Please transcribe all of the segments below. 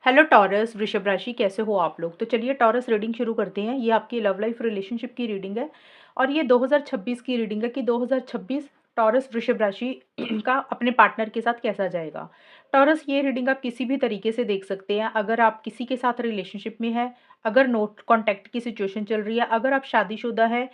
Hello taurus, वृषभ राशि, कैसे हो आप लोग। तो चलिए टॉरस रीडिंग शुरू करते हैं। ये आपकी लव लाइफ रिलेशनशिप की रीडिंग है और ये 2026 की रीडिंग है कि 2026 टॉरस वृषभ राशि का अपने पार्टनर के साथ कैसा जाएगा। टॉरस, ये रीडिंग आप किसी भी तरीके से देख सकते हैं। अगर आप किसी के साथ रिलेशनशिप में है, अगर नो कॉन्टैक्ट की सिचुएशन चल रही है, अगर आप शादीशुदा है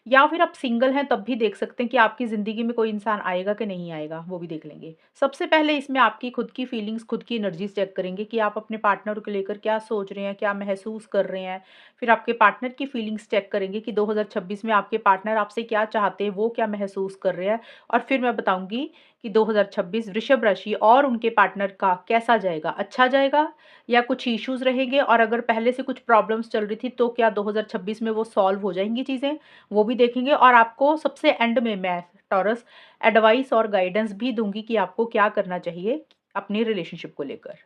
या फिर आप सिंगल हैं, तब भी देख सकते हैं कि आपकी ज़िंदगी में कोई इंसान आएगा कि नहीं आएगा, वो भी देख लेंगे। सबसे पहले इसमें आपकी खुद की फीलिंग्स, खुद की एनर्जीज़ चेक करेंगे कि आप अपने पार्टनर को लेकर क्या सोच रहे हैं, क्या महसूस कर रहे हैं। फिर आपके पार्टनर की फीलिंग्स चेक करेंगे कि 2026 में आपके पार्टनर आपसे क्या चाहते हैं, वो क्या महसूस कर रहे हैं। और फिर मैं बताऊँगी कि 2026 वृषभ राशि और उनके पार्टनर का कैसा जाएगा, अच्छा जाएगा या कुछ इश्यूज़ रहेंगे, और अगर पहले से कुछ प्रॉब्लम्स चल रही थी तो क्या 2026 में वो सॉल्व हो जाएँगी चीज़ें, वो भी देखेंगे। और आपको सबसे एंड में मैं टॉरस एडवाइस और गाइडेंस भी दूँगी कि आपको क्या करना चाहिए अपनी रिलेशनशिप को लेकर।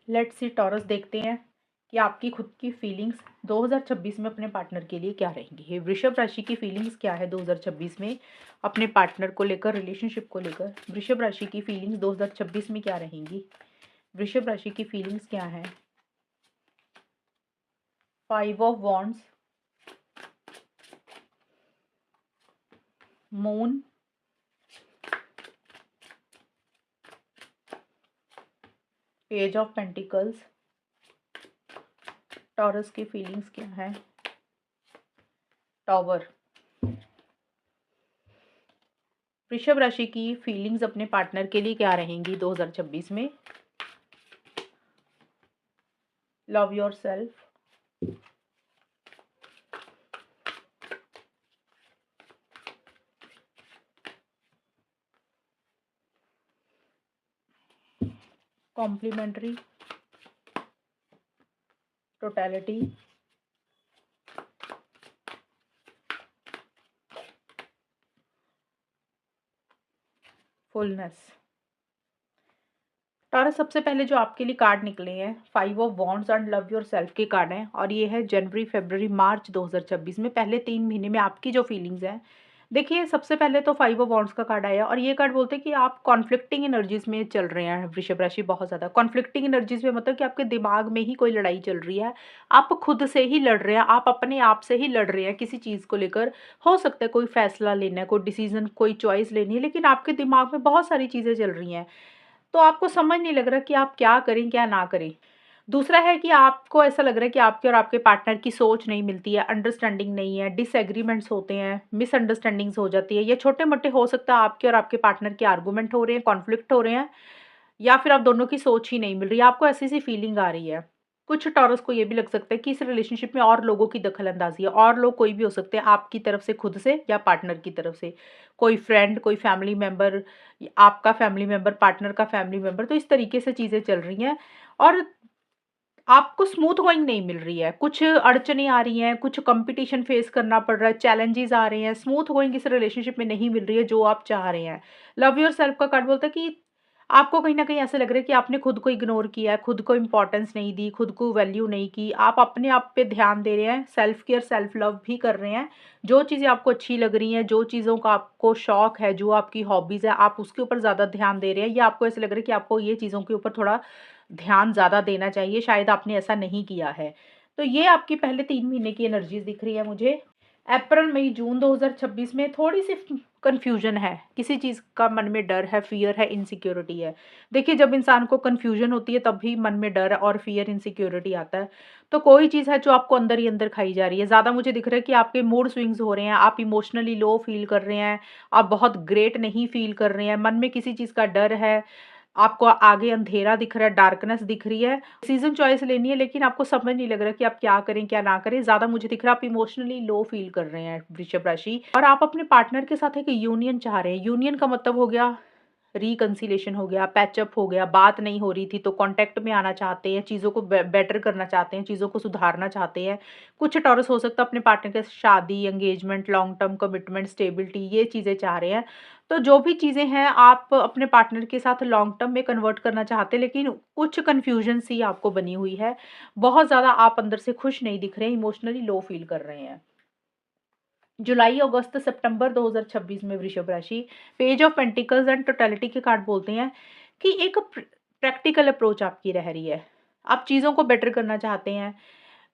लेट्स सी टॉरस, देखते हैं कि आपकी खुद की फीलिंग्स 2026 में अपने पार्टनर के लिए क्या रहेंगी। ये वृषभ राशि की फीलिंग्स क्या है 2026 में अपने पार्टनर को लेकर, रिलेशनशिप को लेकर। वृषभ राशि की फीलिंग्स 2026 में क्या रहेंगी। वृषभ राशि की फीलिंग्स क्या है। 5 of wands, moon, page of pentacles. Taurus की फीलिंग्स क्या है। टॉवर। वृषभ राशि की फीलिंग्स अपने पार्टनर के लिए क्या रहेंगी 2026 में। Love yourself. Complimentary. Totality. Fullness. Taurus, सबसे पहले जो आपके लिए कार्ड निकले हैं 5 of wands and love yourself के कार्ड हैं, और ये है जनवरी, फरवरी, मार्च 2026 में, पहले 3 महीने में आपकी जो फीलिंग्स हैं। देखिए, सबसे पहले तो 5 ऑफ वॉन्ड्स का कार्ड आया और ये कार्ड बोलते हैं कि आप कॉन्फ्लिक्टिंग एनर्जीज में चल रहे हैं। वृषभ राशि बहुत ज़्यादा कॉन्फ्लिक्टिंग एनर्जीज में, मतलब कि आपके दिमाग में ही कोई लड़ाई चल रही है। आप खुद से ही लड़ रहे हैं, आप अपने आप से ही लड़ रहे हैं किसी चीज़ को लेकर। हो सकता है कोई फैसला लेना है, कोई डिसीजन, कोई चॉइस लेनी है, लेकिन आपके दिमाग में बहुत सारी चीज़ें चल रही हैं। तो आपको समझ नहीं लग रहा कि आप क्या करें, क्या ना करें। दूसरा है कि आपको ऐसा लग रहा है कि आपके और आपके पार्टनर की सोच नहीं मिलती है, अंडरस्टैंडिंग नहीं है, डिसएग्रीमेंट्स होते हैं, मिसअंडरस्टैंडिंग्स हो जाती है। ये छोटे-मोटे हो सकता है, आपके और आपके पार्टनर के आर्गुमेंट हो रहे हैं, कॉन्फ्लिक्ट हो रहे हैं, या फिर आप दोनों की सोच ही नहीं मिल रही है, आपको ऐसी-सी फीलिंग आ रही है। कुछ टॉरस को ये भी लग सकता है कि इस रिलेशनशिप में और लोगों की दखल-अंदाज़ी है, और लोग कोई भी हो सकते हैं, आपकी तरफ से खुद से या पार्टनर की तरफ से। कोई फ्रेंड, कोई फैमिली मेंबर, आपका फैमिली मेंबर, पार्टनर का फैमिली मेंबर, तो इस तरीके से चीज़ें चल रही हैं और आपको स्मूथ गोइंग नहीं मिल रही है। कुछ अड़चनें आ रही हैं, कुछ कॉम्पिटिशन फेस करना पड़ रहा है, चैलेंजेस आ रहे हैं, स्मूथ गोइंग इस रिलेशनशिप में नहीं मिल रही है जो आप चाह रहे हैं। लव योरसेल्फ का कार्ड बोलता है कि आपको कहीं न कहीं ऐसा लग रहा है कि आपने खुद को इग्नोर किया है, खुद को इम्पोर्टेंस नहीं दी, खुद को वैल्यू नहीं की। आप अपने आप पे ध्यान दे रहे हैं, सेल्फ केयर, सेल्फ लव भी कर रहे हैं। जो चीज़ें आपको अच्छी लग रही हैं, जो चीज़ों का आपको शौक है, जो आपकी हॉबीज़ है, आप उसके ऊपर ज़्यादा ध्यान दे रहे हैं, या आपको ऐसा लग रहा है कि आपको ये चीज़ों के ऊपर थोड़ा ध्यान ज़्यादा देना चाहिए, शायद आपने ऐसा नहीं किया है। तो ये आपकी पहले 3 महीने की एनर्जीज़ दिख रही है मुझे। अप्रैल, मई, जून 2026 में थोड़ी-सी कन्फ्यूज़न है, किसी चीज़ का मन में डर है, फ़ियर है, इनसिक्योरिटी है। देखिए, जब इंसान को कन्फ्यूज़न होती है तब भी मन में डर और फ़ियर, इनसिक्योरिटी आता है। तो कोई चीज़ है जो आपको अंदर ही अंदर खाई जा रही है। ज़्यादा मुझे दिख रहा है कि आपके मूड स्विंग्स हो रहे हैं, आप इमोशनली लो फ़ील कर रहे हैं, आप बहुत ग्रेट नहीं फ़ील कर रहे हैं, मन में किसी चीज़ का डर है, आपको आगे अंधेरा दिख रहा है, डार्कनेस दिख रही है। डिसीज़न चॉइस लेनी है, लेकिन आपको समझ नहीं लग रहा कि आप क्या करें, क्या ना करें। ज़्यादा मुझे दिख रहा है आप इमोशनली लो फ़ील कर रहे हैं वृषभ राशि, और आप अपने पार्टनर के साथ एक यूनियन चाह रहे हैं। यूनियन का मतलब हो गया रिकंसिलिएशन, हो गया पैचअप, हो गया बात नहीं हो रही थी तो कॉन्टैक्ट में आना चाहते हैं, चीज़ों को बेटर करना चाहते हैं, चीज़ों को सुधारना चाहते हैं। कुछ टॉरस हो सकता है अपने पार्टनर के साथ शादी, engagement, long term commitment, stability, ये चीज़ें चाह रहे हैं। तो जो भी चीज़ें हैं आप अपने पार्टनर के साथ लॉन्ग टर्म में कन्वर्ट करना चाहते हैं, लेकिन कुछ कन्फ्यूजन सी आपको बनी हुई है। बहुत ज़्यादा आप अंदर से खुश नहीं दिख रहे हैं, इमोशनली लो फील कर रहे हैं। जुलाई, अगस्त, सितंबर 2026 में वृषभ राशि, page of pentacles and totality के कार्ड बोलते हैं कि एक प्रैक्टिकल अप्रोच आपकी रह रही है। आप चीज़ों को बेटर करना चाहते हैं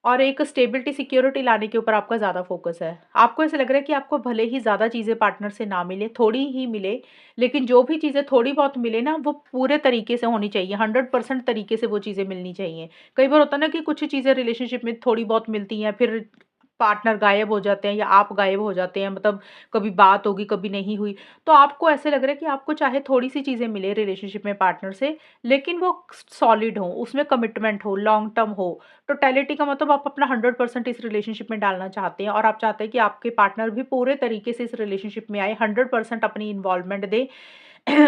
और एक स्टेबिलिटी, सिक्योरिटी लाने के ऊपर आपका ज़्यादा फ़ोकस है। आपको ऐसा लग रहा है कि आपको भले ही ज़्यादा चीज़ें पार्टनर से ना मिले, थोड़ी ही मिले, लेकिन जो भी चीज़ें थोड़ी बहुत मिले ना, वो पूरे तरीके से होनी चाहिए, 100% तरीके से वो चीज़ें मिलनी चाहिए। कई बार होता है ना कि कुछ चीज़ें रिलेशनशिप में थोड़ी बहुत मिलती हैं, फिर पार्टनर गायब हो जाते हैं या आप गायब हो जाते हैं, मतलब कभी बात होगी, कभी नहीं हुई। तो आपको ऐसे लग रहा है कि आपको चाहे थोड़ी-सी चीज़ें मिले रिलेशनशिप में पार्टनर से, लेकिन वो सॉलिड हो, उसमें कमिटमेंट हो, लॉन्ग टर्म हो। टोटलिटी का मतलब आप अपना 100% इस रिलेशनशिप में डालना चाहते हैं और आप चाहते हैं कि आपके पार्टनर भी पूरे तरीके से इस रिलेशनशिप में आए, 100% अपनी इन्वॉल्वमेंट दे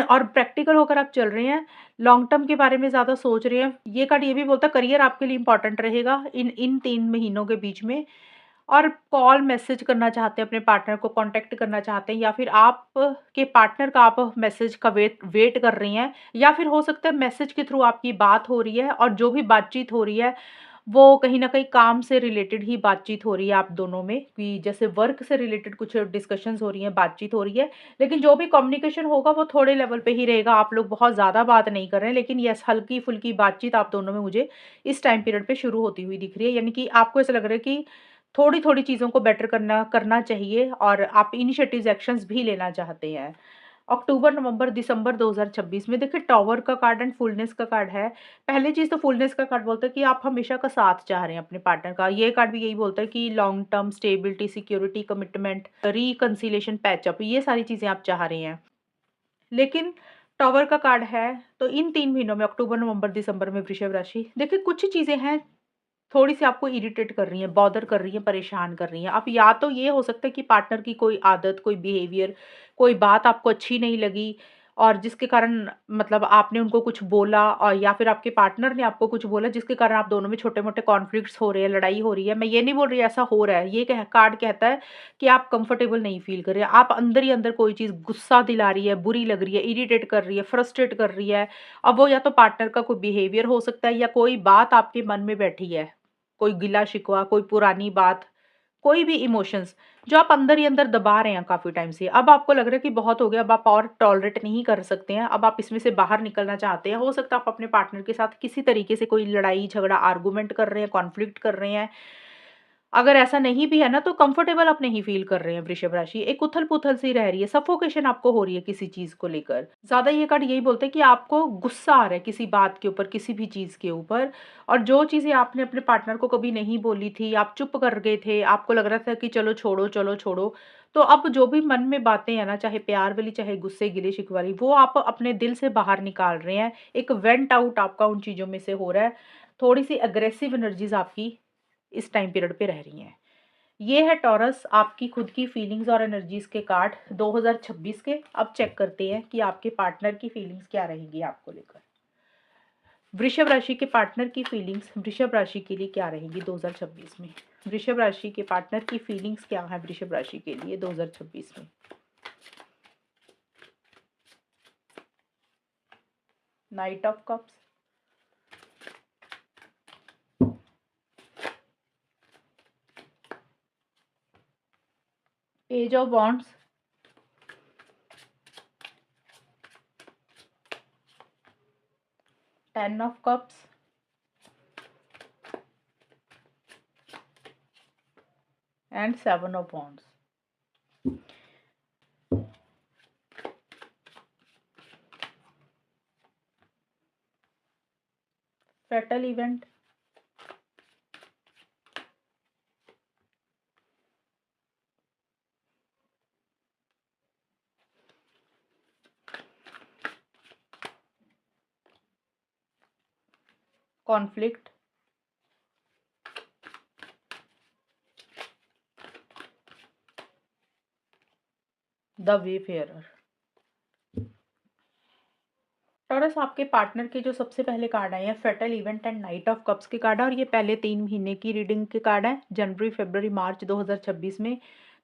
और प्रैक्टिकल होकर आप चल रहे हैं, लॉन्ग टर्म के बारे में ज़्यादा सोच रहे हैं। ये कार्ड ये भी बोलता है करियर आपके लिए इम्पोर्टेंट रहेगा इन इन 3 महीनों के बीच में, और कॉल मैसेज करना चाहते हैं, अपने पार्टनर को कॉन्टैक्ट करना चाहते हैं, या फिर आप के पार्टनर का आप मैसेज का वेट वेट कर रही हैं, या फिर हो सकता है मैसेज के थ्रू आपकी बात हो रही है और जो भी बातचीत हो रही है, वो कहीं न कहीं काम से रिलेटेड ही बातचीत हो रही है आप दोनों में, कि जैसे वर्क से रिलेटेड कुछ डिस्कशंस हो रही हैं, बातचीत हो रही है। लेकिन जो भी कम्युनिकेशन होगा वो थोड़े लेवल पे ही रहेगा, आप लोग बहुत ज़्यादा बात नहीं कर रहे हैं, लेकिन येस हल्की-फुल्की बातचीत आप दोनों में मुझे इस टाइम पीरियड पे शुरू होती हुई दिख रही है। यानी कि आपको ऐसा लग रहा है कि थोड़ी-थोड़ी चीज़ों को बेटर करना करना चाहिए और आप इनिशिएटिव्स, एक्शंस भी लेना चाहते हैं। अक्टूबर, नवंबर, दिसंबर 2026 में देखिए टॉवर का कार्ड एंड फुलनेस का कार्ड है। पहली चीज़ तो फुलनेस का कार्ड बोलता है कि आप हमेशा का साथ चाह रहे हैं अपने पार्टनर का। ये कार्ड भी यही बोलता है कि long term stability, security, commitment, reconciliation, patch up, ये सारी चीज़ें आप चाह रहे हैं। लेकिन टॉवर का कार्ड है, तो इन 3 महीनों में अक्टूबर, नवंबर, दिसंबर में वृषभ राशि, देखिए कुछ चीज़ें हैं थोड़ी-सी आपको इरिटेट कर रही हैं, बॉदर कर रही हैं, परेशान कर रही हैं। अब या तो ये हो सकता है कि पार्टनर की कोई आदत, कोई बिहेवियर, कोई बात आपको अच्छी नहीं लगी और जिसके कारण मतलब आपने उनको कुछ बोला, और या फिर आपके पार्टनर ने आपको कुछ बोला जिसके कारण आप दोनों में छोटे-मोटे कॉन्फ्लिक्ट्स हो रहे हैं, लड़ाई हो रही है। मैं ये नहीं बोल रही ऐसा हो रहा है, ये कह कार्ड कहता है कि आप कंफर्टेबल नहीं फ़ील कर रहे हैं। आप अंदर ही अंदर कोई चीज़ गुस्सा दिला रही है, बुरी लग रही है, इरिटेट कर रही है, फ्रस्ट्रेट कर रही है। अब वो या तो पार्टनर का कोई बिहेवियर हो सकता है या कोई बात आपके मन में बैठी है। कोई गिला-शिकवा, कोई पुरानी बात, कोई भी इमोशंस जो आप अंदर ही अंदर दबा रहे हैं काफ़ी टाइम से। अब आपको लग रहा है कि बहुत हो गया, अब आप और टॉलरेट नहीं कर सकते हैं, अब आप इसमें से बाहर निकलना चाहते हैं। हो सकता है आप अपने पार्टनर के साथ किसी तरीके से कोई लड़ाई, झगड़ा, आर्गुमेंट कर रहे हैं, कॉन्फ्लिक्ट कर रहे हैं। अगर ऐसा नहीं भी है ना, तो कंफर्टेबल आप नहीं फ़ील कर रहे हैं वृषभ राशि। एक उथल-पुथल सी रह रही है, सफोकेशन आपको हो रही है किसी चीज़ को लेकर। ज़्यादा ये कार्ड यही बोलता है कि आपको गुस्सा आ रहा है किसी बात के ऊपर, किसी भी चीज़ के ऊपर, और जो चीज़ें आपने अपने पार्टनर को कभी नहीं बोली थी, आप चुप कर गए थे, आपको लग रहा था कि चलो छोड़ो, चलो छोड़ो। तो अब जो भी मन में बातें हैं ना, चाहे प्यार वाली, चाहे गुस्से, गिले-शिकवे वाली, वो आप अपने दिल से बाहर निकाल रहे हैं। एक वेंट आउट आपका उन चीज़ों में से हो रहा है। थोड़ी-सी अग्रेसिव एनर्जीज़ आपकी इस टाइम पीरियड पे रह रही हैं। ये है टॉरस, आपकी खुद की फीलिंग्स और एनर्जीज के कार्ड 2026 के। अब चेक करते हैं कि आपके पार्टनर की फीलिंग्स क्या रहेंगी आपको लेकर। वृषभ राशि के पार्टनर की फीलिंग्स वृषभ राशि के लिए क्या रहेंगी 2026 में। वृषभ राशि के पार्टनर की फीलिंग्स क्या है वृषभ राशि के लिए 2026 में। Knight of cups, page of wands, 10 of cups, and 7 of wands. Fatal event, conflict, the wayfarer. Taurus, आपके पार्टनर के जो सबसे पहले कार्ड आए हैं fatal event and knight of cups के कार्ड है, और ये पहले 3 महीने की रीडिंग के कार्ड हैं, जनवरी, फरवरी, मार्च 2026 में।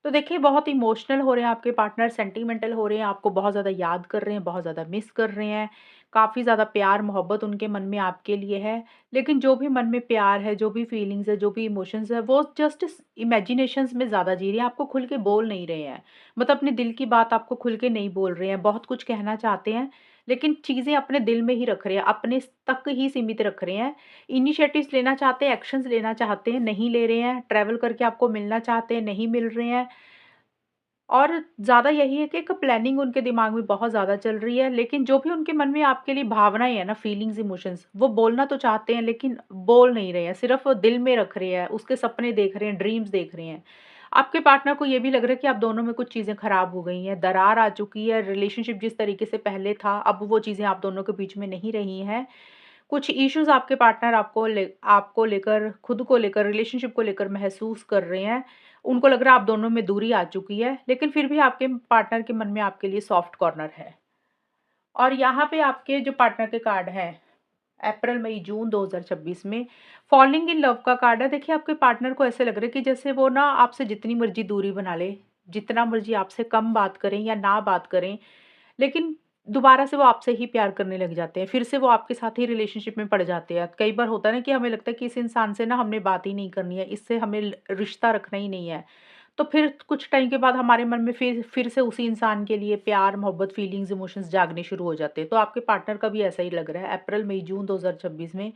तो देखिए बहुत इमोशनल हो रहे हैं आपके पार्टनर, सेंटिमेंटल हो रहे हैं, आपको बहुत ज़्यादा याद कर रहे हैं, बहुत ज़्यादा मिस कर रहे हैं, काफ़ी ज़्यादा प्यार मोहब्बत उनके मन में आपके लिए है। लेकिन जो भी मन में प्यार है, जो भी फीलिंग्स है, जो भी इमोशंस है, वो जस्ट इमेजिनेशंस में ज़्यादा जी रहे हैं, आपको खुल के बोल नहीं रहे हैं। मतलब अपने दिल की बात आपको खुल के नहीं बोल रहे हैं, बहुत कुछ कहना चाहते हैं, लेकिन चीज़ें अपने दिल में ही रख रहे हैं, अपने तक ही सीमित रख रहे हैं। इनिशिएटिव्स लेना चाहते हैं, एक्शंस लेना चाहते हैं, नहीं ले रहे हैं। ट्रैवल करके आपको मिलना चाहते हैं, नहीं मिल रहे हैं। और ज़्यादा यही है कि एक प्लानिंग उनके दिमाग में बहुत ज़्यादा चल रही है, लेकिन जो भी उनके मन में आपके लिए भावनाएँ हैं ना, फीलिंग्स, इमोशंस, वो बोलना तो चाहते हैं लेकिन बोल नहीं रहे हैं, सिर्फ़ दिल में रख रहे हैं, उसके सपने देख रहे हैं, ड्रीम्स देख रहे हैं। आपके पार्टनर को ये भी लग रहा है कि आप दोनों में कुछ चीज़ें खराब हो गई हैं, दरार आ चुकी है, रिलेशनशिप जिस तरीके से पहले था, अब वो चीज़ें आप दोनों के बीच में नहीं रही हैं। कुछ इश्यूज़ आपके पार्टनर आपको लेकर, खुद को लेकर, रिलेशनशिप को लेकर महसूस कर रहे हैं। उनको लग रहा है आप दोनों में दूरी आ चुकी है, लेकिन फिर भी आपके पार्टनर के मन में आपके लिए सॉफ्ट कॉर्नर है। और यहाँ पे आपके जो पार्टनर के कार्ड हैं, अप्रैल, मई, जून 2026 में फॉलिंग इन लव का कार्ड है। देखिए, आपके पार्टनर को ऐसे लग रहा है कि जैसे वो ना आपसे जितनी मर्ज़ी दूरी बना ले, जितना मर्ज़ी आपसे कम बात करें या ना बात करें, लेकिन दोबारा से वो आपसे ही प्यार करने लग जाते हैं। फिर से वो आपके साथ ही रिलेशनशिप में पड़ जाते हैं। कई बार होता है ना कि हमें लगता है कि इस इंसान से ना हमने बात ही नहीं करनी है, इससे हमें रिश्ता रखना ही नहीं है। तो फिर कुछ टाइम के बाद हमारे मन में फिर से उसी इंसान के लिए प्यार, मोहब्बत, फीलिंग्स, इमोशंस जागने शुरू हो जाते हैं। तो आपके पार्टनर का भी ऐसा ही लग रहा है। अप्रैल, मई, जून 2026 में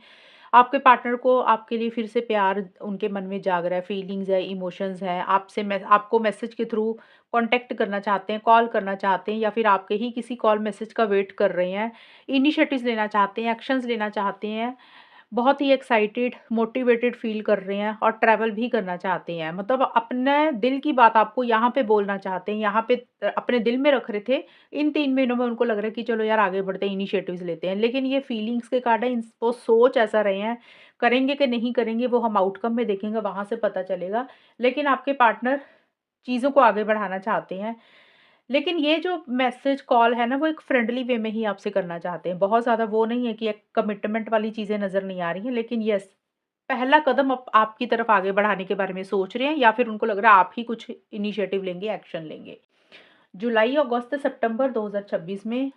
आपके पार्टनर को आपके लिए फिर से प्यार उनके मन में जाग रहा है, फीलिंग्स है, इमोशंस हैं, आपको मैसेज के थ्रू कॉन्टैक्ट करना चाहते हैं, कॉल करना चाहते हैं या फिर आपके ही किसी कॉल मैसेज का वेट कर रहे हैं, इनिशिएटिव्स लेना चाहते हैं, एक्शंस लेना चाहते हैं। बहुत ही एक्साइटेड, मोटिवेटेड फ़ील कर रहे हैं और ट्रैवल भी करना चाहते हैं। मतलब अपने दिल की बात आपको यहाँ पे बोलना चाहते हैं, यहाँ पे अपने दिल में रख रहे थे। इन 3 महीनों में उनको लग रहा है कि चलो यार आगे बढ़ते हैं, इनिशिएटिव्स लेते हैं। लेकिन ये फीलिंग्स के कार्ड हैं, वो सोच ऐसा रहे हैं, करेंगे कि नहीं करेंगे वो हम आउटकम में देखेंगे, वहाँ से पता चलेगा। लेकिन आपके पार्टनर चीज़ों को आगे बढ़ाना चाहते हैं। लेकिन ये जो मैसेज कॉल है ना, वो एक फ्रेंडली वे में ही आपसे करना चाहते हैं। बहुत ज़्यादा वो नहीं है कि एक कमिटमेंट वाली चीज़ें नज़र नहीं आ रही हैं, लेकिन येस, पहला कदम आपकी तरफ आगे बढ़ाने के बारे में सोच रहे हैं या फिर उनको लग रहा है आप ही कुछ इनिशिएटिव लेंगे, एक्शन लेंगे। जुलाई, अगस्त, सितंबर 2026 में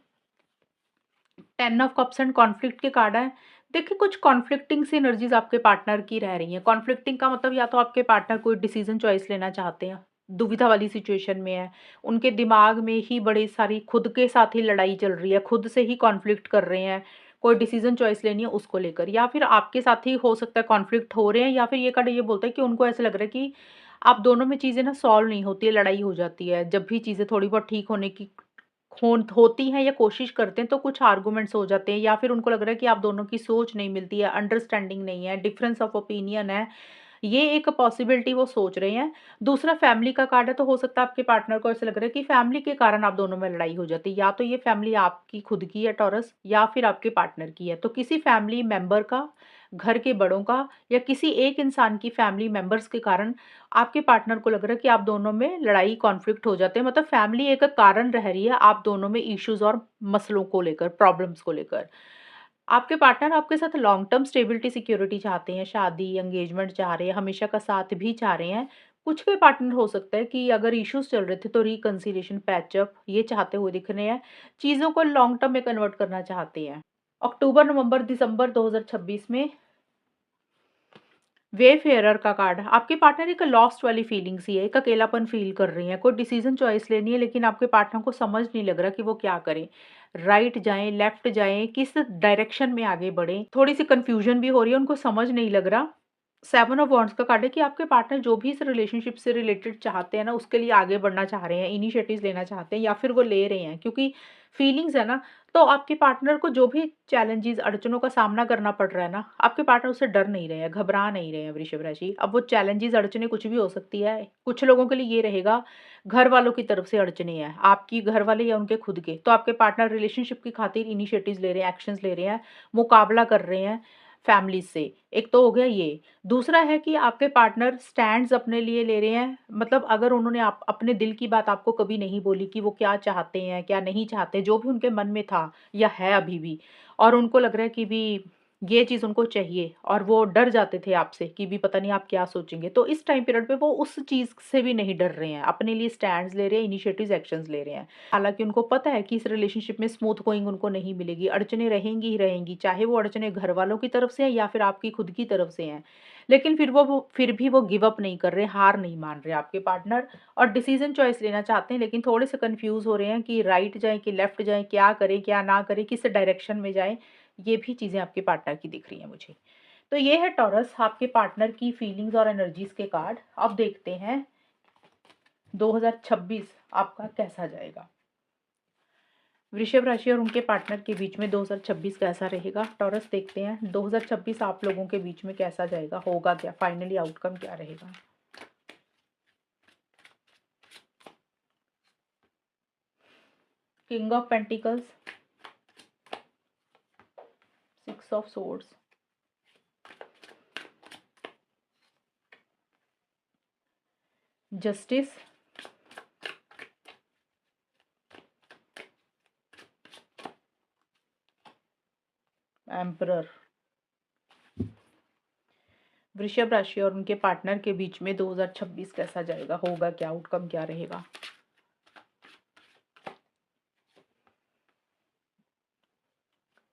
10 ऑफ कप्स एंड कॉन्फ्लिक्ट के कार्ड हैं। देखिए, कुछ कॉन्फ्लिक्टिंग सी एनर्जीज़ आपके पार्टनर की रह रही हैं। कॉन्फ्लिक्टिंग का मतलब या तो आपके पार्टनर कोई डिसीज़न चॉइस लेना चाहते हैं, दुविधा वाली सिचुएशन में है। उनके दिमाग में ही बड़ी सारी खुद के साथ ही लड़ाई चल रही है, खुद से ही कॉन्फ्लिक्ट कर रहे हैं। कोई डिसीज़न चॉइस लेनी है उसको लेकर, या फिर आपके साथ ही हो सकता है कॉन्फ्लिक्ट हो रहे हैं, या फिर ये कार्ड ये बोलता है कि उनको ऐसा लग रहा है कि आप दोनों में चीज़ें ना सॉल्व नहीं होती है, लड़ाई हो जाती है। जब भी चीज़ें थोड़ी बहुत ठीक होने की होती हैं या कोशिश करते हैं तो कुछ आर्गुमेंट्स हो जाते हैं, या फिर उनको लग रहा है कि आप दोनों की सोच नहीं मिलती है, अंडरस्टैंडिंग नहीं है, डिफरेंस ऑफ ओपिनियन है। ये एक पॉसिबिलिटी वो सोच रहे हैं। दूसरा फैमिली का कार्ड है, तो हो सकता है आपके पार्टनर को ऐसा लग रहा है कि फैमिली के कारण आप दोनों में लड़ाई हो जाती है। या तो ये फैमिली आपकी खुद की है टॉरस, या फिर आपके पार्टनर की है। तो किसी फैमिली मेंबर का, घर के बड़ों का, या किसी एक इंसान की फैमिली मेंबर्स के कारण आपके पार्टनर को लग रहा है कि आप दोनों में लड़ाई, कॉन्फ्लिक्ट हो जाते हैं। मतलब फैमिली एक कारण रह रही है आप दोनों में इश्यूज़ और मसलों को लेकर, प्रॉब्लम्स को लेकर। आपके पार्टनर आपके साथ लॉन्ग टर्म स्टेबिलिटी, सिक्योरिटी चाहते हैं, शादी, एंगेजमेंट चाह रहे हैं, हमेशा का साथ भी चाह रहे हैं। कुछ के पार्टनर हो सकता है कि अगर इश्यूज़ चल रहे थे तो रिकंसिलिएशन, पैचअप ये चाहते हुए दिख रहे हैं। चीज़ों को लॉन्ग टर्म में कन्वर्ट करना चाहते हैं। अक्टूबर, नवंबर, दिसंबर 2026 में वेफेयरर का कार्ड, आपके पार्टनर एक लॉस्ट वाली फीलिंग सी है, एक अकेलापन फ़ील कर रही हैं। कोई डिसीज़न चॉइस लेनी है लेकिन आपके पार्टनर को समझ नहीं लग रहा कि वो क्या करें। राइट जाएँ, लेफ्ट जाएँ, किस डायरेक्शन में आगे बढ़ें? थोड़ी-सी कन्फ्यूज़न भी हो रही है, उनको समझ नहीं लग रहा। 7 ऑफ वांड्स का कार्ड है कि आपके पार्टनर जो भी इस रिलेशनशिप से रिलेटेड चाहते हैं ना, उसके लिए आगे बढ़ना चाह रहे हैं, इनिशिएटिव्स लेना चाहते हैं या फिर वो ले रहे हैं, क्योंकि फीलिंग्स है ना, तो आपके पार्टनर को जो भी चैलेंजेस, अड़चनों का सामना करना पड़ रहा है ना, आपके पार्टनर उससे डर नहीं रहे हैं, घबरा नहीं रहे हैं वृषभ राशि। अब वो चैलेंजेस, अड़चनें कुछ भी हो सकती है। कुछ लोगों के लिए ये रहेगा, घर वालों की तरफ से अड़चनें हैं, आपकी घर वाले या उनके खुद के, तो आपके पार्टनर रिलेशनशिप की खातिर इनिशिएटिव्स ले रहे हैं, एक्शंस ले रहे हैं, मुकाबला कर रहे हैं फैमिलीज़ से। एक तो हो गया ये। दूसरा है कि आपके पार्टनर स्टैंड्स अपने लिए ले रहे हैं, मतलब अगर उन्होंने आप अपने दिल की बात आपको कभी नहीं बोली कि वो क्या चाहते हैं, क्या नहीं चाहते, जो भी उनके मन में था या है अभी भी, और उनको लग रहा है कि भी ये चीज़ उनको चाहिए और वो डर जाते थे आपसे कि भी पता नहीं आप क्या सोचेंगे। तो इस टाइम पीरियड पे वो उस चीज़ से भी नहीं डर रहे हैं, अपने लिए स्टैंड्स ले रहे हैं, इनिशिएटिव्स, एक्शंस ले रहे हैं। हालाँकि उनको पता है कि इस रिलेशनशिप में स्मूथ गोइंग उनको नहीं मिलेगी, अड़चनें रहेंगी ही रहेंगी, चाहे वो अड़चनें घरवालों की तरफ से हैं या फिर आपकी खुद की तरफ से हैं। लेकिन फिर भी वो गिव अप नहीं कर रहे, हार नहीं मान रहे आपके पार्टनर और डिसीज़न चॉइस लेना चाहते हैं, लेकिन थोड़े से कन्फ्यूज़ हो रहे हैं कि राइट जाएँ कि लेफ्ट जाएँ, क्या करें, क्या ना करें, किस डायरेक्शन में जाएँ। ये भी चीज़ें आपके पार्टनर की दिख रही हैं मुझे। तो ये है टॉरस आपके पार्टनर की फीलिंग्स और एनर्जीज़ के कार्ड। अब देखते हैं 2026 आपका कैसा जाएगा? वृषभ राशि और उनके पार्टनर के बीच में 2026 कैसा रहेगा? टॉरस देखते हैं 2026 आप लोगों के बीच में कैसा जाएगा? होगा क्या? फाइनली आउटकम क्या रहेगा? King of pentacles, 6 of swords, justice, emperor. वृषभ राशि और उनके पार्टनर के बीच में 2026 कैसा जाएगा? होगा क्या? आउटकम क्या रहेगा?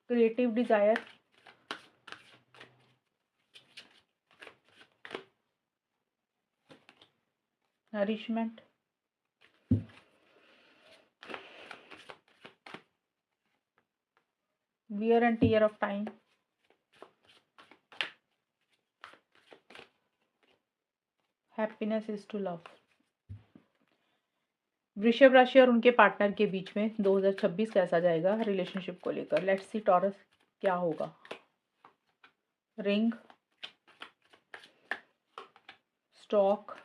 Creative desire, nourishment, wear and tear of time, happiness is to love. वृषभ राशि और उनके पार्टनर के बीच में 2026 कैसा जाएगा रिलेशनशिप को लेकर? लेट्स सी टॉरस क्या होगा? Ring, stock,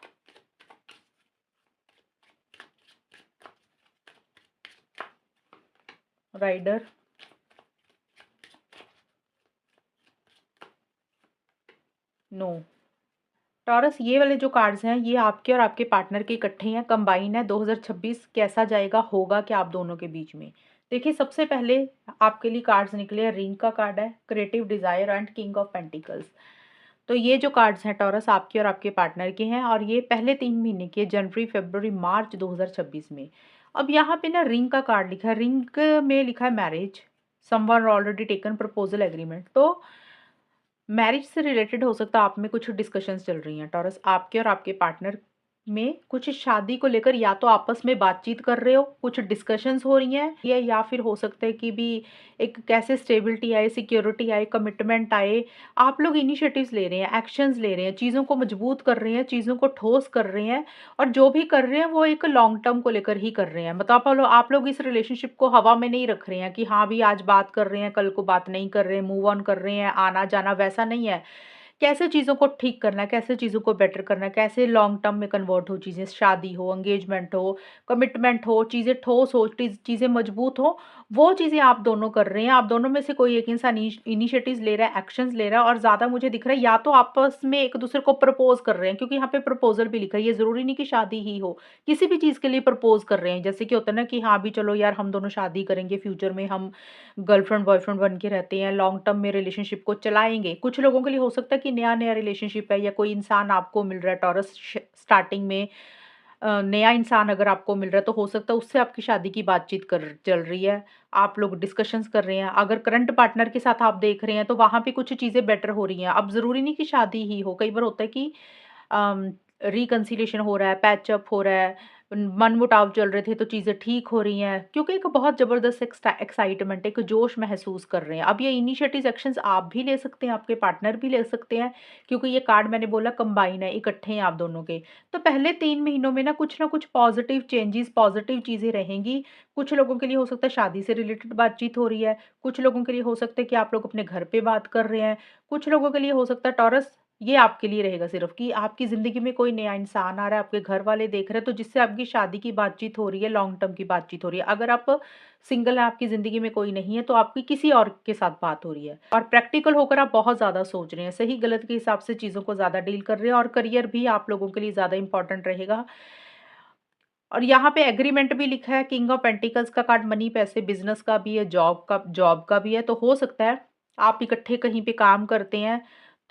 rider, no. Taurus ये वाले जो कार्ड्स हैं ये आपके और आपके पार्टनर के इकट्ठे हैं, कंबाइन है। 2026 कैसा जाएगा? होगा क्या आप दोनों के बीच में? देखिए सबसे पहले आपके लिए कार्ड्स निकले हैं, रिंग का कार्ड है, creative desire and king of pentacles. तो ये जो कार्ड्स हैं टॉरस आपके और आपके पार्टनर के हैं और ये पहले 3 महीने के जनवरी, फरवरी, मार्च 2026 में। अब यहाँ पे ना रिंग का कार्ड लिखा है, रिंग में लिखा है marriage, someone already taken proposal agreement. तो मैरिज से रिलेटेड हो सकता है आप में कुछ डिस्कशंस चल रही हैं टॉरस, आपके और आपके पार्टनर में कुछ शादी को लेकर या तो आपस में बातचीत कर रहे हो, कुछ डिस्कशंस हो रही हैं या फिर हो सकता है कि भी एक कैसे स्टेबिलिटी आए, सिक्योरिटी आए, कमिटमेंट आए। आप लोग इनिशिएटिव्स ले रहे हैं, एक्शंस ले रहे हैं, चीज़ों को मजबूत कर रहे हैं, चीज़ों को ठोस कर रहे हैं और जो भी कर रहे हैं वो एक लॉन्ग टर्म को लेकर ही कर रहे हैं। मतलब आप लोग इस रिलेशनशिप को हवा में नहीं रख रहे हैं कि हाँ भी आज बात कर रहे हैं, कल को बात नहीं कर रहे हैं, मूव ऑन कर रहे हैं, आना जाना, वैसा नहीं है। कैसे चीज़ों को ठीक करना है, कैसे चीज़ों को बेटर करना है, कैसे लॉन्ग टर्म में कन्वर्ट हो चीज़ें, शादी हो, एंगेजमेंट हो, कमिटमेंट हो, चीज़ें ठोस हो, चीज़ें मजबूत हो, वो चीज़ें आप दोनों कर रहे हैं। आप दोनों में से कोई एक इंसान इनिशिएटिव्स ले रहा है, एक्शंस ले रहा है और ज़्यादा मुझे दिख रहा है या तो आपस में एक-दूसरे को प्रपोज़ कर रहे हैं, क्योंकि यहाँ पे प्रपोज़ल भी लिखा है, ये ज़रूरी नहीं कि शादी ही हो, किसी भी चीज़ के लिए प्रपोज़ कर रहे हैं। जैसे कि होता है ना कि हाँ, भी चलो यार हम दोनों शादी करेंगे, फ्यूचर में हम गर्लफ्रेंड बॉयफ्रेंड बन के रहते हैं, लॉन्ग टर्म में रिलेशनशिप को चलाएँगे। कुछ लोगों के लिए हो सकता है कि नया-नया रिलेशनशिप है या कोई इंसान आपको मिल रहा है टॉरस स्टार्टिंग में नया इंसान अगर आपको मिल रहा है तो हो सकता है उससे आपकी शादी की बातचीत कर चल रही है। आप लोग डिस्कशंस कर रहे हैं। अगर करंट पार्टनर के साथ आप देख रहे हैं तो वहाँ पे कुछ चीज़ें बेटर हो रही हैं। अब ज़रूरी नहीं कि शादी ही हो, कई बार होता है कि अम, रिकंसिलिएशन हो रहा है, पैच अप हो रहा है, मनमुटाव चल रहे थे तो चीज़ें ठीक हो रही हैं, क्योंकि एक बहुत ज़बरदस्त एक्साइटमेंट, एक जोश महसूस कर रहे हैं। अब ये इनिशिएटिव एक्शंस आप भी ले सकते हैं, आपके पार्टनर भी ले सकते हैं, क्योंकि ये कार्ड मैंने बोला कंबाइन है, इकट्ठे हैं आप दोनों के। तो पहले 3 महीनों में ना कुछ पॉज़िटिव चेंजेज़, पॉज़िटिव चीज़ें रहेंगी। कुछ लोगों के लिए हो सकता है शादी से रिलेटेड बातचीत हो रही है, कुछ लोगों के लिए हो सकता है कि आप लोग अपने घर पे बात कर रहे हैं, कुछ लोगों के लिए हो सकता है टॉरस ये आपके लिए रहेगा सिर्फ़ कि आपकी ज़िंदगी में कोई नया इंसान आ रहा है, आपके घर वाले देख रहे हैं, तो जिससे आपकी शादी की बातचीत हो रही है, लॉन्ग टर्म की बातचीत हो रही है। अगर आप सिंगल हैं, आपकी ज़िंदगी में कोई नहीं है, तो आपकी किसी और के साथ बात हो रही है और प्रैक्टिकल होकर आप बहुत ज़्यादा सोच रहे हैं, सही-गलत के हिसाब से चीज़ों को ज़्यादा डील कर रहे हैं और करियर भी आप लोगों के लिए ज़्यादा इम्पोर्टेंट रहेगा। और यहाँ पे एग्रीमेंट भी लिखा है, किंग ऑफ पेंटिकल्स का कार्ड मनी, पैसे, बिज़नेस का भी है, जॉब का भी है, तो हो सकता है आप इकट्ठे कहीं पे काम करते हैं,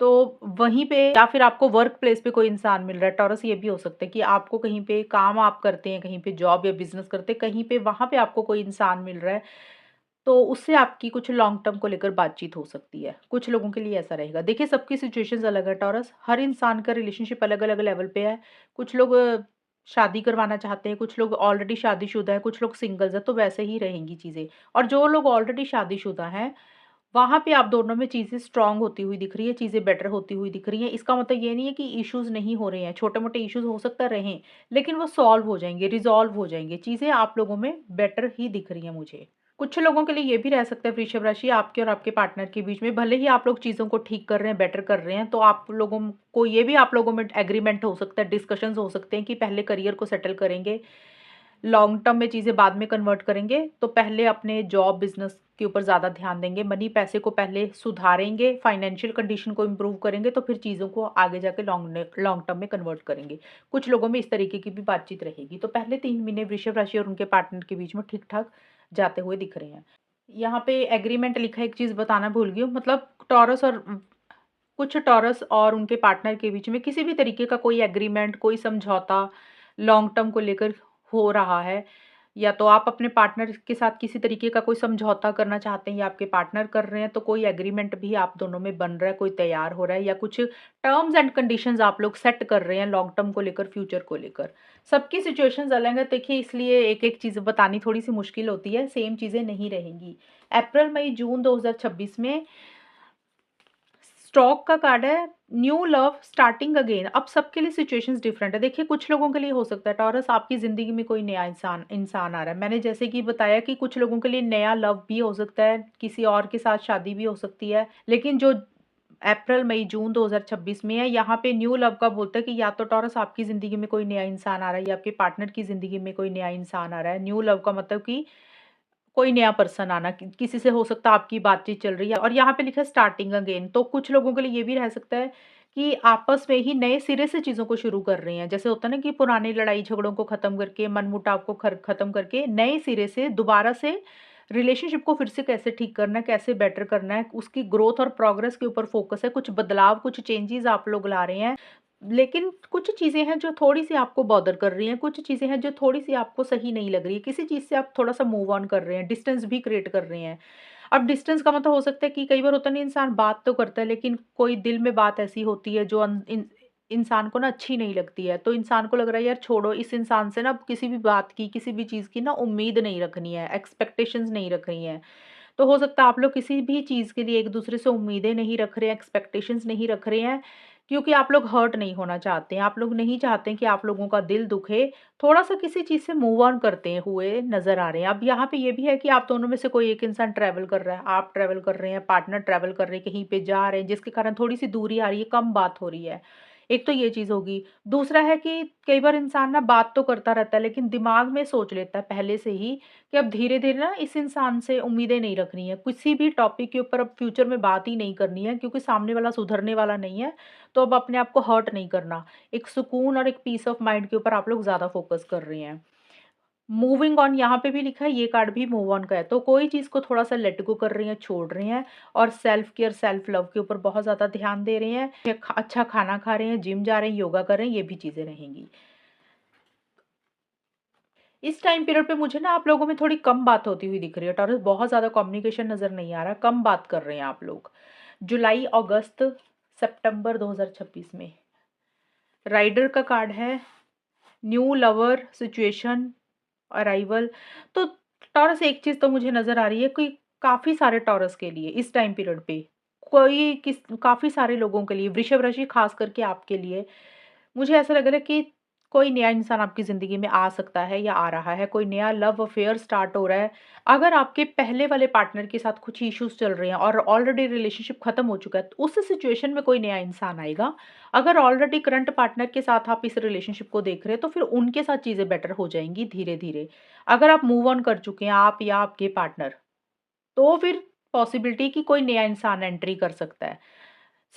तो वहीं पे या फिर आपको वर्क प्लेस पे कोई इंसान मिल रहा है। टॉरस ये भी हो सकता है कि आपको कहीं पे काम आप करते हैं, कहीं पे जॉब या बिज़नेस करते हैं, कहीं पे वहाँ पे आपको कोई इंसान मिल रहा है, तो उससे आपकी कुछ लॉन्ग टर्म को लेकर बातचीत हो सकती है। कुछ लोगों के लिए ऐसा रहेगा। देखिए सबकी सिचुएशंस अलग है टॉरस, हर इंसान का रिलेशनशिप अलग-अलग लेवल पे है। कुछ लोग शादी करवाना चाहते हैं, कुछ लोग ऑलरेडी शादीशुदा हैं, कुछ लोग सिंगल्स हैं, तो वैसे ही रहेंगी चीज़ें। और जो लोग ऑलरेडी शादीशुदा हैं, वहाँ पे आप दोनों में चीज़ें स्ट्रॉन्ग होती हुई दिख रही है, चीज़ें बेटर होती हुई दिख रही हैं। इसका मतलब ये नहीं है कि इश्यूज़ नहीं हो रहे हैं, छोटे-मोटे इश्यूज़ हो सकता है रहें, लेकिन वो सॉल्व हो जाएँगे, रिज़ॉल्व हो जाएँगे। चीज़ें आप लोगों में बेटर ही दिख रही हैं मुझे। कुछ लोगों के लिए ये भी रह सकता है वृषभ राशि आपके और आपके पार्टनर के बीच में, भले ही आप लोग चीज़ों को ठीक कर रहे हैं, बेटर कर रहे हैं, तो आप लोगों को ये भी आप लोगों में एग्रीमेंट हो सकता है, डिस्कशंस हो सकते हैं कि पहले करियर को सेटल करेंगे, लॉन्ग टर्म में चीज़ें बाद में कन्वर्ट करेंगे, तो पहले अपने जॉब बिज़नेस के ऊपर ज़्यादा ध्यान देंगे, मनी पैसे को पहले सुधारेंगे, फाइनेंशियल कंडीशन को इम्प्रूव करेंगे, तो फिर चीज़ों को आगे जाके लॉन्ग टर्म में कन्वर्ट करेंगे। कुछ लोगों में इस तरीके की भी बातचीत रहेगी। तो पहले 3 महीने वृषभ राशि और उनके पार्टनर के बीच में ठीक-ठाक जाते हुए दिख रहे हैं। यहाँ पे एग्रीमेंट लिखा है, एक चीज़ बताना भूल गई हूँ, मतलब कुछ टॉरस और उनके पार्टनर के बीच में किसी भी तरीके का कोई एग्रीमेंट, कोई समझौता लॉन्ग टर्म को लेकर हो रहा है, या तो आप अपने पार्टनर के साथ किसी तरीके का कोई समझौता करना चाहते हैं या आपके पार्टनर कर रहे हैं, तो कोई एग्रीमेंट भी आप दोनों में बन रहा है, कोई तैयार हो रहा है, या कुछ टर्म्स एंड कंडीशंस आप लोग सेट कर रहे हैं लॉन्ग टर्म को लेकर, फ्यूचर को लेकर। सबकी सिचुएशंस अलग है, देखिए इसलिए एक-एक चीज़ बतानी थोड़ी-सी मुश्किल होती है, सेम चीज़ें नहीं रहेंगी। अप्रैल, मई, जून 2026 में स्टॉक का कार्ड है, न्यू लव स्टार्टिंग अगेन। अब सबके लिए सिचुएशंस डिफरेंट है। देखिए कुछ लोगों के लिए हो सकता है टॉरस आपकी ज़िंदगी में कोई नया इंसान इंसान आ रहा है। मैंने जैसे कि बताया कि कुछ लोगों के लिए नया लव भी हो सकता है, किसी और के साथ शादी भी हो सकती है। लेकिन जो अप्रैल, मई, जून 2026 में है, यहाँ पे न्यू लव का बोलता है कि या तो टॉरस आपकी ज़िंदगी में कोई नया इंसान आ रहा है या आपके पार्टनर की ज़िंदगी में कोई नया इंसान आ रहा है। न्यू लव का मतलब कि कोई नया पर्सन आना, किसी से हो सकता है आपकी बातचीत चल रही है, और यहाँ पे लिखा है स्टार्टिंग अगेन, तो कुछ लोगों के लिए ये भी रह सकता है कि आपस में ही नए सिरे से चीज़ों को शुरू कर रहे हैं। जैसे होता है ना कि पुराने लड़ाई झगड़ों को ख़त्म करके, मनमुटाव को ख़त्म करके, नए सिरे से दोबारा से रिलेशनशिप को फिर से कैसे ठीक करना है, कैसे बेटर करना है, उसकी ग्रोथ और प्रोग्रेस के ऊपर फ़ोकस है। कुछ बदलाव, कुछ चेंजेज़ आप लोग ला रहे हैं। लेकिन कुछ चीज़ें हैं जो थोड़ी-सी आपको बॉदर कर रही हैं, कुछ चीज़ें हैं जो थोड़ी-सी आपको सही नहीं लग रही है, किसी चीज़ से आप थोड़ा-सा मूव ऑन कर रहे हैं, डिस्टेंस भी क्रिएट कर रहे हैं। अब डिस्टेंस का मतलब हो सकता है कि कई बार होता नहीं, इंसान बात तो करता है लेकिन कोई दिल में बात ऐसी होती है जो इंसान को ना अच्छी नहीं लगती है, तो इंसान को लग रहा है यार छोड़ो, इस इंसान से ना अब किसी भी बात की, किसी भी चीज़ की ना उम्मीद नहीं रखनी है, एक्सपेक्टेशंस नहीं रखनी है। तो हो सकता है आप लोग किसी भी चीज़ के लिए एक-दूसरे से उम्मीदें नहीं रख रहे हैं, एक्सपेक्टेशंस नहीं रख रहे हैं, क्योंकि आप लोग हर्ट नहीं होना चाहते हैं। आप लोग नहीं चाहते हैं कि आप लोगों का दिल दुखे, थोड़ा-सा किसी चीज़ से मूव ऑन करते हुए नज़र आ रहे हैं। अब यहाँ पे ये भी है कि आप दोनों में से कोई एक इंसान ट्रैवल कर रहा है, आप ट्रैवल कर रहे हैं, पार्टनर ट्रैवल कर रहे हैं, कहीं पे जा रहे हैं, जिसके कारण थोड़ी-सी दूरी आ रही है, कम बात हो रही है। एक तो ये चीज़ होगी। दूसरा है कि कई बार इंसान ना बात तो करता रहता है, लेकिन दिमाग में सोच लेता है पहले से ही कि अब धीरे-धीरे ना इस इंसान से उम्मीदें नहीं रखनी है। किसी भी टॉपिक के ऊपर अब फ्यूचर में बात ही नहीं करनी है, क्योंकि सामने वाला सुधरने वाला नहीं है, तो अब अपने आप को हर्ट नहीं करना। एक सुकून और एक पीस ऑफ माइंड के ऊपर आप लोग ज़्यादा फ़ोकस कर रहे हैं। मूविंग ऑन यहाँ पे भी लिखा है, ये कार्ड भी मूव ऑन का है, तो कोई चीज़ को थोड़ा-सा लेट गो कर रही हैं, छोड़ रहे हैं, और सेल्फ केयर, सेल्फ लव के ऊपर बहुत ज़्यादा ध्यान दे रहे हैं। अच्छा खाना खा रहे हैं, जिम जा रहे हैं, योगा कर रहे हैं, ये भी चीज़ें रहेंगी। इस टाइम पीरियड पे मुझे ना आप लोगों में थोड़ी कम बात होती हुई दिख रही है टॉरस, बहुत ज़्यादा कम्युनिकेशन नज़र नहीं आ रहा, कम बात कर रहे हैं आप लोग। जुलाई, अगस्त, सितंबर 2026 में। राइडर का कार्ड है, न्यू लवर, सिचुएशन, अराइवल। तो टॉरस एक चीज़ तो मुझे नज़र आ रही है कि काफ़ी सारे टॉरस के लिए इस टाइम पीरियड पे, कोई किस काफ़ी सारे लोगों के लिए, वृषभ राशि ख़ास करके आपके लिए, मुझे ऐसा लग रहा है कि कोई नया इंसान आपकी ज़िंदगी में आ सकता है या आ रहा है, कोई नया लव अफेयर स्टार्ट हो रहा है। अगर आपके पहले वाले पार्टनर के साथ कुछ इश्यूज़ चल रहे हैं और ऑलरेडी रिलेशनशिप ख़त्म हो चुका है, तो उस सिचुएशन में कोई नया इंसान आएगा। अगर ऑलरेडी करंट पार्टनर के साथ आप इस रिलेशनशिप को देख रहे हैं, तो फिर उनके साथ चीज़ें बेटर हो जाएँगी धीरे-धीरे। अगर आप मूव ऑन कर चुके हैं, आप या आपके पार्टनर, तो फिर पॉसिबिलिटी कि कोई नया इंसान एंट्री कर सकता है।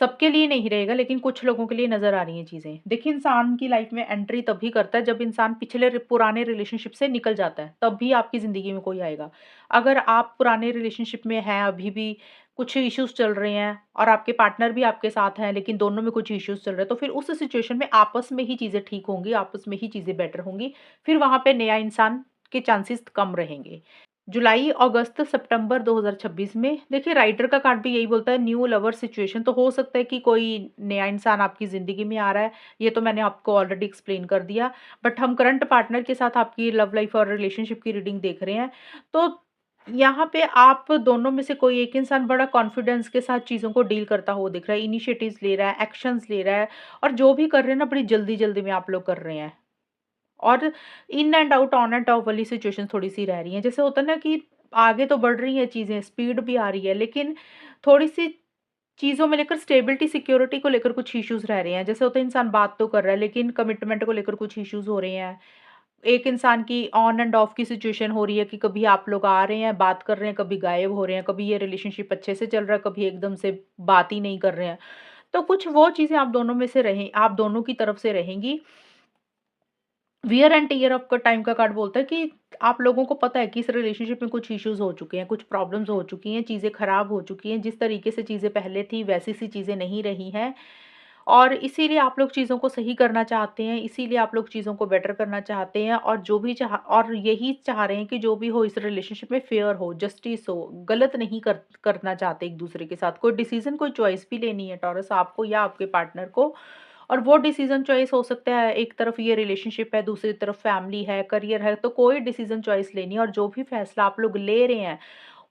सबके लिए नहीं रहेगा, लेकिन कुछ लोगों के लिए नज़र आ रही हैं चीज़ें। देखिए इंसान की लाइफ़ में एंट्री तभी करता है जब इंसान पिछले पुराने रिलेशनशिप से निकल जाता है, तब भी आपकी ज़िंदगी में कोई आएगा। अगर आप पुराने रिलेशनशिप में हैं अभी भी, कुछ इश्यूज़ चल रहे हैं और आपके पार्टनर भी आपके साथ हैं, लेकिन दोनों में कुछ इश्यूज़ चल रहे हैं, तो फिर उस सिचुएशन में आपस में ही चीज़ें ठीक होंगी, आपस में ही चीज़ें बेटर होंगी। फिर वहाँ पे नया इंसान के चांसेस कम रहेंगे। जुलाई, अगस्त, सितंबर 2026 में देखिए राइटर का कार्ड भी यही बोलता है न्यू लवर सिचुएशन, तो हो सकता है कि कोई नया इंसान आपकी ज़िंदगी में आ रहा है, ये तो मैंने आपको ऑलरेडी एक्सप्लेन कर दिया। बट हम करंट पार्टनर के साथ आपकी लव लाइफ़ और रिलेशनशिप की रीडिंग देख रहे हैं। तो यहाँ पे आप दोनों में से कोई एक इंसान बड़ा कॉन्फिडेंस के साथ चीज़ों को डील करता हुआ दिख रहा है, इनिशिएटिव्स ले रहा है, एक्शंस ले रहा है और जो भी कर रहे हैं ना बड़ी जल्दी-जल्दी में आप लोग कर रहे हैं। और in and out, on end of वाली सिचुएशन थोड़ी-सी रह रही हैं। जैसे होता है ना कि आगे तो बढ़ रही हैं चीज़ें, स्पीड भी आ रही है, लेकिन थोड़ी-सी चीज़ों में लेकर स्टेबिलिटी, सिक्योरिटी को लेकर कुछ इश्यूज़ रह रहे हैं। जैसे होता है इंसान बात तो कर रहा है, लेकिन कमिटमेंट को लेकर कुछ इश्यूज़ हो रहे हैं। एक इंसान की ऑन एंड ऑफ की सिचुएशन हो रही है कि कभी आप लोग आ रहे हैं, बात कर रहे हैं, कभी गायब हो रहे हैं, कभी ये रिलेशनशिप अच्छे से चल रहा है, कभी एकदम से बात ही नहीं कर रहे हैं। तो कुछ वो चीज़ें आप दोनों में से रहें, आप दोनों की तरफ से रहेंगी। वियर एंड टियर ऑफ का टाइम का कार्ड बोलता है कि आप लोगों को पता है कि इस रिलेशनशिप में कुछ इश्यूज हो चुके हैं, कुछ प्रॉब्लम्स हो चुकी हैं, चीज़ें खराब हो चुकी हैं, जिस तरीके से चीज़ें पहले थी वैसी सी चीज़ें नहीं रही हैं और इसीलिए आप लोग चीज़ों को सही करना चाहते हैं, इसीलिए आप लोग चीज़ों को बेटर करना चाहते हैं और जो भी और यही चाह रहे हैं कि जो भी हो इस रिलेशनशिप में फेयर हो, जस्टिस हो, गलत नहीं करना चाहते एक दूसरे के साथ। कोई डिसीजन, कोई चॉइस भी लेनी है टॉरस आपको या आपके पार्टनर को और वो डिसीज़न चॉइस हो सकता है, एक तरफ ये रिलेशनशिप है, दूसरी तरफ फैमिली है, करियर है, तो कोई डिसीज़न चॉइस लेनी है और जो भी फैसला आप लोग ले रहे हैं,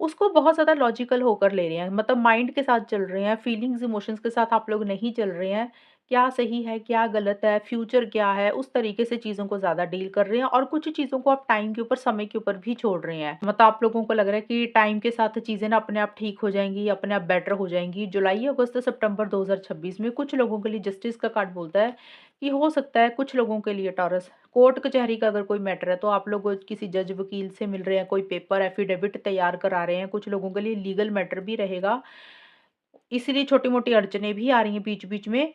उसको बहुत ज़्यादा लॉजिकल होकर ले रहे हैं। मतलब माइंड के साथ चल रहे हैं, फीलिंग्स, इमोशंस के साथ आप लोग नहीं चल रहे हैं। क्या सही है, क्या गलत है, फ्यूचर क्या है, उस तरीके से चीज़ों को ज़्यादा डील कर रहे हैं और कुछ चीज़ों को आप टाइम के ऊपर, समय के ऊपर भी छोड़ रहे हैं। मतलब आप लोगों को लग रहा है कि टाइम के साथ चीज़ें ना अपने आप ठीक हो जाएँगी, अपने आप बेटर हो जाएँगी। जुलाई, अगस्त, सितंबर 2026 में कुछ लोगों के लिए जस्टिस का कार्ड बोलता है कि हो सकता है कुछ लोगों के लिए टॉरस कोर्ट कचहरी का अगर कोई मैटर है तो आप लोग किसी जज वकील से मिल रहे हैं, कोई पेपर एफिडेविट तैयार करा रहे हैं, कुछ लोगों के लिए लीगल मैटर भी रहेगा। इसीलिए छोटी-मोटी अड़चनें भी आ रही हैं बीच-बीच में।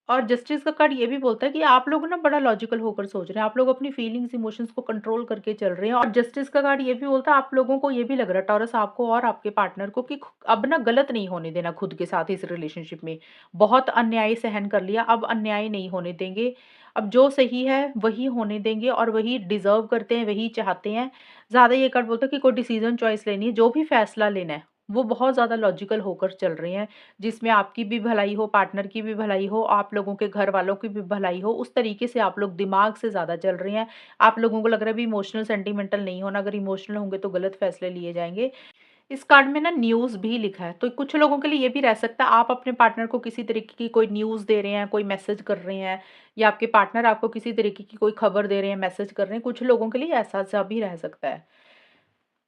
और जस्टिस का कार्ड ये भी बोलता है कि आप लोग ना बड़ा लॉजिकल होकर सोच रहे हैं, आप लोग अपनी फीलिंग्स, इमोशंस को कंट्रोल करके चल रहे हैं और जस्टिस का कार्ड ये भी बोलता है आप लोगों को ये भी लग रहा है टॉरस आपको और आपके पार्टनर को कि अब ना गलत नहीं होने देना खुद के साथ इस रिलेशनशिप में। बहुत अन्याय सहन कर लिया, अब अन्याय नहीं होने देंगे। अब जो सही है वही होने देंगे और वही डिज़र्व करते हैं, वही चाहते हैं। ज़्यादा ये कार्ड बोलता है कि कोई डिसीज़न चॉइस लेनी है, जो भी फैसला लेना है, वो बहुत ज़्यादा लॉजिकल होकर चल रहे हैं। जिसमें आपकी भी भलाई हो, पार्टनर की भी भलाई हो, आप लोगों के घर वालों की भी भलाई हो, उस तरीके से आप लोग दिमाग से ज़्यादा चल रहे हैं। आप लोगों को लग रहा है अभी इमोशनल, सेंटिमेंटल नहीं होना, अगर इमोशनल होंगे तो गलत फैसले लिए जाएँगे। इस कार्ड में ना न्यूज़ भी लिखा है, तो कुछ लोगों के लिए ये भी रह सकता है आप अपने पार्टनर को किसी तरीके की कोई न्यूज़ दे रहे हैं, कोई मैसेज कर रहे हैं या आपके पार्टनर आपको किसी तरीके की कोई खबर दे रहे हैं, मैसेज कर रहे हैं, कुछ लोगों के लिए ऐसा-सा भी रह सकता है।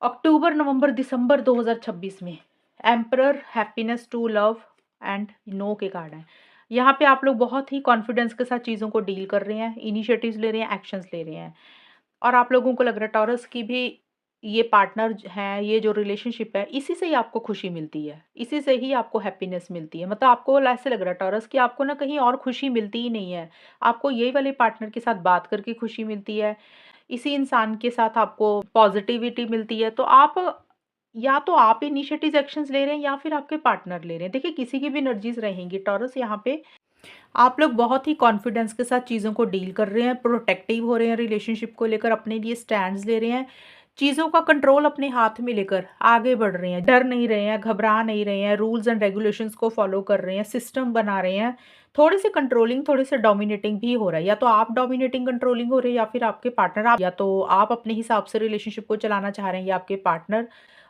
अक्टूबर, नवंबर, दिसंबर 2026 में emperor, happiness, true love and no के कार्ड हैं। यहाँ पे आप लोग बहुत ही कॉन्फिडेंस के साथ चीज़ों को डील कर रहे हैं, इनिशिएटिव्स ले रहे हैं, एक्शंस ले रहे हैं और आप लोगों को लग रहा है टॉरस की भी ये पार्टनर है, ये जो रिलेशनशिप है, इसी से ही आपको खुशी मिलती है, इसी से ही आपको हैप्पीनेस मिलती है। मतलब आपको ऐसे लग रहा है टॉरस कि आपको ना कहीं और खुशी मिलती ही नहीं है। आपको यही वाले पार्टनर के साथ बात करके खुशी मिलती है, इसी इंसान के साथ आपको पॉज़िटिविटी मिलती है, तो आप या तो आप इनिशिएटिव एक्शंस ले रहे हैं या फिर आपके पार्टनर ले रहे हैं। देखिए किसी की भी एनर्जीज़ रहेंगी टॉरस यहाँ पे। आप लोग बहुत ही कॉन्फिडेंस के साथ चीज़ों को डील कर रहे हैं, प्रोटेक्टिव हो रहे हैं रिलेशनशिप को लेकर, अपने लिए स्टैंड्स ले रहे हैं, चीज़ों का कंट्रोल अपने हाथ में लेकर आगे बढ़ रहे हैं, डर नहीं रहे हैं, घबरा नहीं रहे हैं, रूल्स एंड रेगुलेशंस को फॉलो कर रहे हैं, सिस्टम बना रहे हैं। थोड़े से कंट्रोलिंग, थोड़े से डोमिनेटिंग भी हो रहा है, या तो आप डोमिनेटिंग कंट्रोलिंग हो रहे हैं या फिर आपके पार्टनर, आप या तो आप अपने हिसाब से रिलेशनशिप को चलाना चाह रहे हैं या आपके पार्टनर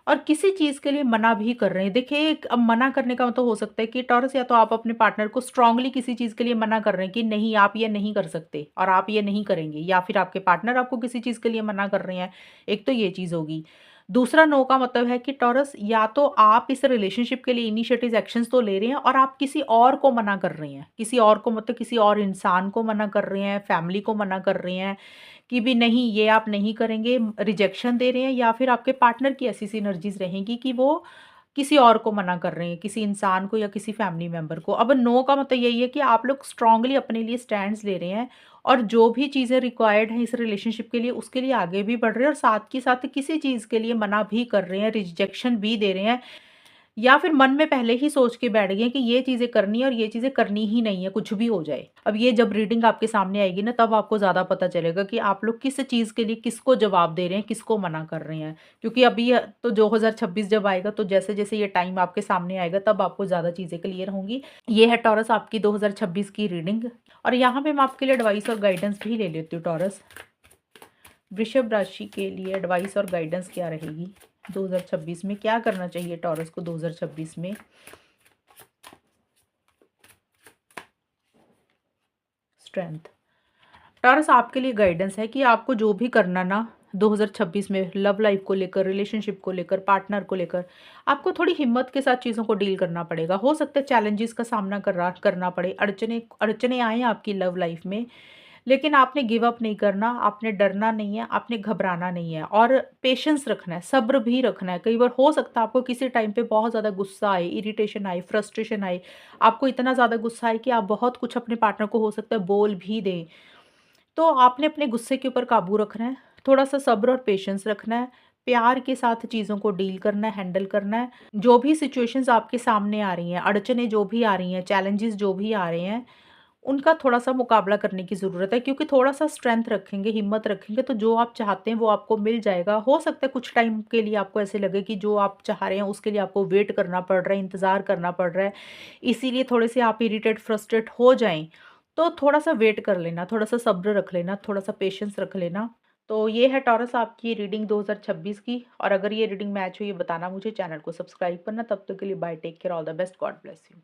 और किसी चीज़ के लिए मना भी कर रहे हैं। देखिए एक अब मना करने का मतलब हो सकता है कि टॉरस या तो आप अपने पार्टनर को स्ट्रांगली किसी चीज़ के लिए मना कर रहे हैं कि नहीं आप ये नहीं कर सकते और आप ये नहीं करेंगे, या फिर आपके पार्टनर आपको किसी चीज़ के लिए मना कर रहे हैं। एक तो ये चीज़ होगी। दूसरा नो का मतलब है कि टॉरस या तो आप इस रिलेशनशिप के लिए इनिशिएटिव एक्शंस तो ले रहे हैं और आप किसी और को मना कर रहे हैं। किसी और को मतलब किसी और इंसान को मना कर रहे हैं, फैमिली को मना कर रहे हैं कि भी नहीं ये आप नहीं करेंगे, रिजेक्शन दे रहे हैं, या फिर आपके पार्टनर की ऐसी-सी एनर्जीज़ रहेंगी कि वो किसी और को मना कर रहे हैं, किसी इंसान को या किसी फैमिली मेंबर को। अब नो का मतलब यही है कि आप लोग स्ट्रांगली अपने लिए स्टैंड्स ले रहे हैं और जो भी चीज़ें रिक्वायर्ड हैं इस रिलेशनशिप के लिए, उसके लिए आगे भी बढ़ रहे हैं और साथ के साथ किसी चीज़ के लिए मना भी कर रहे हैं, रिजेक्शन भी दे रहे हैं। या फिर मन में पहले ही सोच के बैठ गए कि ये चीज़ें करनी है और ये चीज़ें करनी ही नहीं है, कुछ भी हो जाए। अब ये जब रीडिंग आपके सामने आएगी ना, तब आपको ज़्यादा पता चलेगा कि आप लोग किस चीज़ के लिए किसको जवाब दे रहे हैं, किसको मना कर रहे हैं। क्योंकि अभी तो 2026 जब आएगा, तो जैसे-जैसे ये टाइम आपके सामने आएगा, तब आपको ज़्यादा चीज़ें क्लियर होंगी। ये है टॉरस आपकी 2026 की रीडिंग। और यहाँ पे मैं आपके लिए एडवाइस और गाइडेंस भी ले लेती हूँ टॉरस। वृषभ राशि के लिए एडवाइस और गाइडेंस क्या रहेगी 2026 में? क्या करना चाहिए टॉरस को 2026 में? स्ट्रेंथ। टॉरस आपके लिए गाइडेंस है कि आपको जो भी करना ना 2026 में लव लाइफ को लेकर, रिलेशनशिप को लेकर, पार्टनर को लेकर, आपको थोड़ी हिम्मत के साथ चीज़ों को डील करना पड़ेगा। हो सकता है चैलेंजेस का सामना करना पड़े, अड़चने अड़चने आए आपकी लव लाइफ में, लेकिन आपने गिव अप नहीं करना, आपने डरना नहीं है, आपने घबराना नहीं है और पेशेंस रखना है, सब्र भी रखना है। कई बार हो सकता है आपको किसी टाइम पे बहुत ज़्यादा गुस्सा आए, इरिटेशन आए, फ्रस्ट्रेशन आए, आपको इतना ज़्यादा गुस्सा आए कि आप बहुत कुछ अपने पार्टनर को हो सकता है बोल भी दें। तो आपने अपने गुस्से के ऊपर काबू रखना है, थोड़ा-सा सब्र और पेशेंस रखना है, प्यार के साथ चीज़ों को डील करना है, हैंडल करना है। जो भी सिचुएशंस आपके सामने आ रही हैं, अड़चनें जो भी आ रही हैं, चैलेंजेस जो भी आ रहे हैं, उनका थोड़ा-सा मुकाबला करने की ज़रूरत है, क्योंकि थोड़ा-सा स्ट्रेंथ रखेंगे, हिम्मत रखेंगे, तो जो आप चाहते हैं वो आपको मिल जाएगा। हो सकता है कुछ टाइम के लिए आपको ऐसे लगे कि जो आप चाह रहे हैं उसके लिए आपको वेट करना पड़ रहा है, इंतज़ार करना पड़ रहा है, इसीलिए थोड़े-से आप इरिटेट, फ्रस्ट्रेट हो जाएँ। तो थोड़ा-सा वेट कर लेना, थोड़ा-सा सब्र रख लेना, थोड़ा-सा पेशेंस रख लेना। तो ये है टॉरस आपकी रीडिंग 2026 की। और अगर ये रीडिंग मैच हुई है बताना मुझे, चैनल को सब्सक्राइब करना। तब तक के लिए bye, take care, all the best, God bless you.